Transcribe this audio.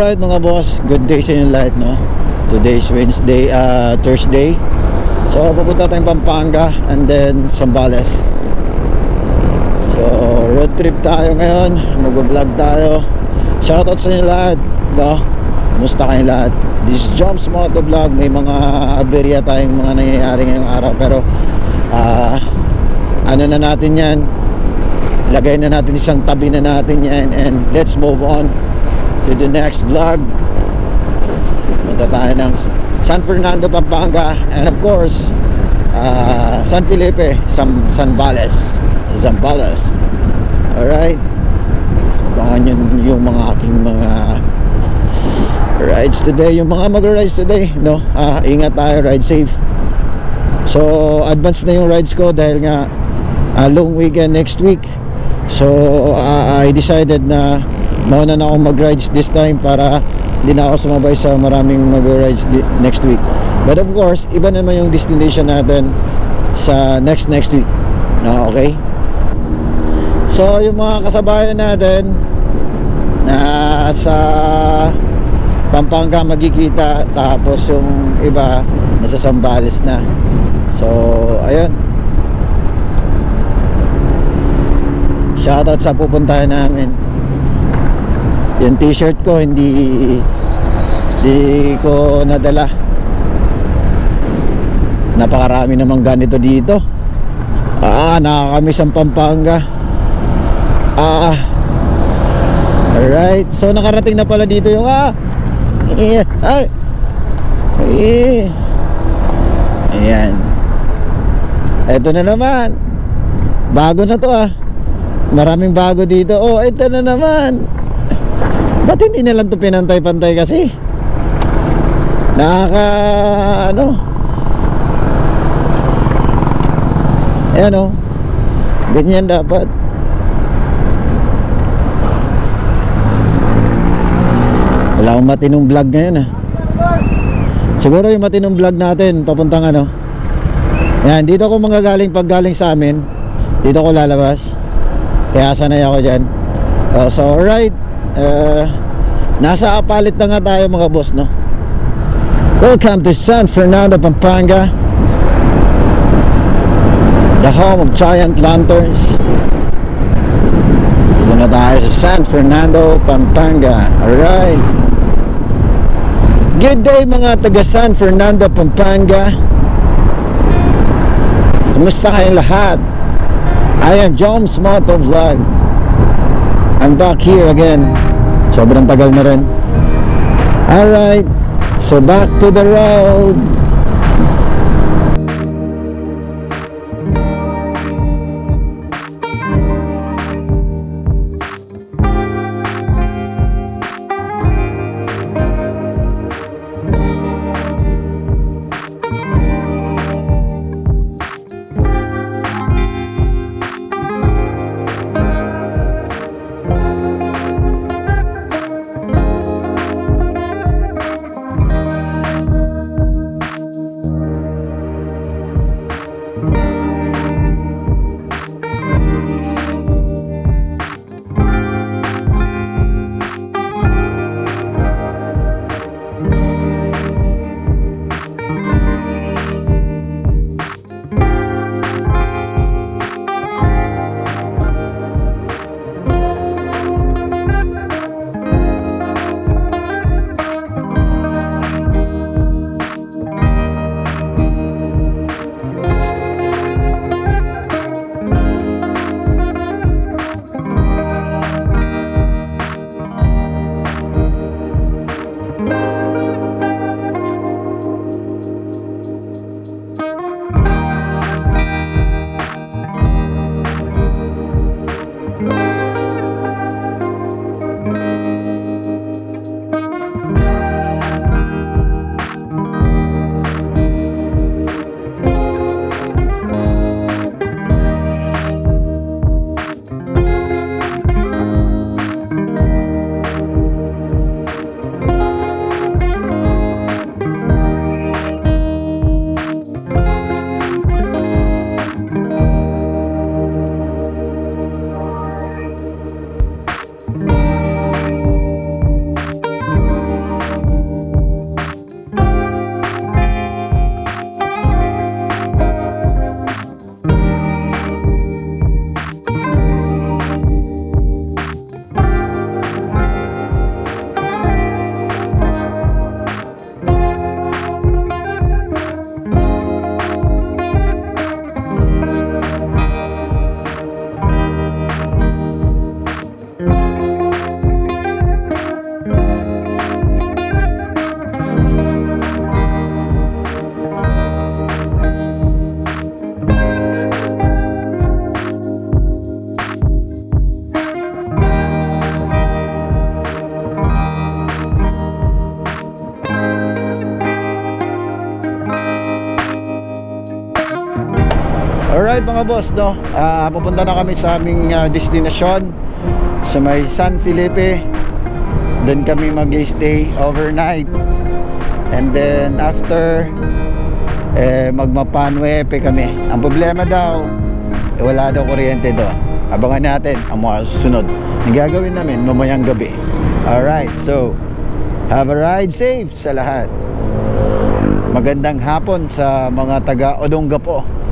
Alright mga boss, good day sa inyo lahat, no? Today is Wednesday, Thursday. So pupunta tayong Pampanga and then Zambales. So road trip tayo ngayon, mag-vlog tayo. Shoutout sa inyo lahat, no? Musta kayo lahat? This is Joms Moto Vlog. May mga aberya tayong mga nangyayari ngayong araw, pero ano na natin yan, lagay na natin, isang tabi na natin yan, and let's move on to the next vlog. Punta tayo ng San Fernando, Pampanga, and of course San Felipe, Zambales. Alright, abangan yun yung mga aking mga rides today, yung mga mag-rides today, no? Ingat tayo, ride safe. So advance na yung rides ko dahil nga long weekend next week. So I decided na mauna na akong mag-rides this time para hindi na ako sumabay sa maraming mag-rides next week. But of course, iba naman yung destination natin sa next week. No, okay? So yung mga kasabayan natin na sa Pampanga magkikita, tapos yung iba nasa Zambales na. So ayun, shoutout sa pupuntahan namin. Yung t-shirt ko hindi ko nadala. Napakarami namang ganito dito. Nakakamiss ang Pampanga. Alright, so nakarating na pala dito yung ayan. Eto na naman, bago na to. Maraming bago dito. Oh, ito na naman. Ba't hindi na lang ito pinantay-pantay kasi? Ayan o, ganyan dapat. Wala akong matinong vlog ngayon. Siguro yung matinong vlog natin papuntang Ayan, dito ako manggagaling pag galing sa amin. Dito ako lalabas, kaya sanay ako dyan. So alright, nasa Apalit na nga tayo mga boss, no? Welcome to San Fernando, Pampanga, the home of giant lanterns. Dito na tayo sa San Fernando, Pampanga. Alright, good day mga taga San Fernando, Pampanga. Kumusta kayong lahat? I am Joms Moto Vlog. I'm back here again. Sobrang tagal na rin. Alright, so back to the road. Alright mga boss, no? Pupunta na kami sa aming destinasyon sa may San Felipe. Doon kami mag-stay overnight. And then after magmapanwepe kami. Ang problema daw, wala daw kuryente doon. Abangan natin ang mga susunod na gagawin namin mamayang gabi. Alright, so have a ride safe sa lahat. Magandang hapon sa mga taga Odongapo.